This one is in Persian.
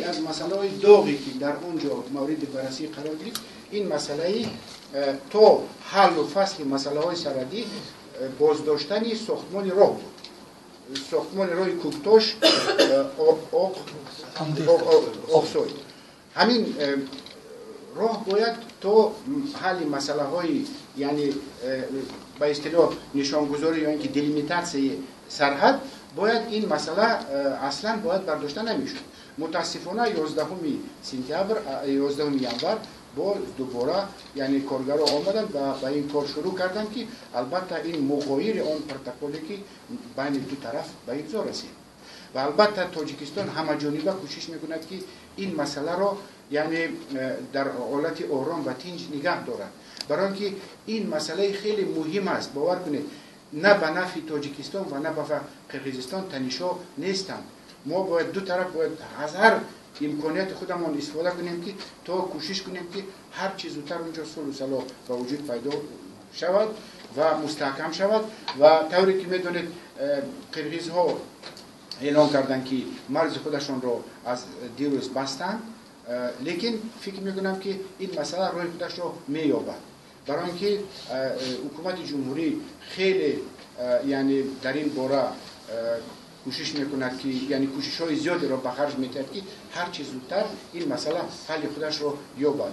از مسئله داغی که در اونجا مورد بررسی قرار گرفت، این مسئله تو حل و فصل مسئله های سرحدی بازداشتن ساختمان راه بود. ساختمان راه کوکتاش اقصوی. همین راه باید تو حل مسئله های یعنی به اصطلاح نشانگذاری یا اینکه دلیمیتاسیون سرحد باید این مسئله اصلا باید برداشته نمیشد. متاسفانه 11 ینور با دوباره یعنی کارگرها آمدن و به این کار شروع کردن که البته این مغایر آن پروتکلی که بین دو طرف به امضا رسید و البته تاجیکستان همه جانبه کوشش میکند که این مسئله را یعنی در حالت آرام و تنج نگه دارد، برای اینکه این مسئله خیلی مهم است. باور کنید نه به نفع تاجیکستان و نه به نفع قرقیزستان تنشا نیستند. ما باید دو طرف باید از هر امکانیت خودمان استفاده کنیم که تا کوشش کنیم که هر چیز زودتر اونجا صلح و صلاح به وجود پیدا شود و مستحکم شود. و طوری که میدونید قرقیزها اعلام کردن که مرز خودشان را از دیروز بستند، لیکن فکر میکنم که این مسئله راه خودش را مییابد، برای اینکه حکومت جمهوری خیلی یعنی در این باره کوشش میکند که یعنی کوشش های زیادی را به خرج میدهد که هر چیز زودتر این مسئله حل خودش را یابد.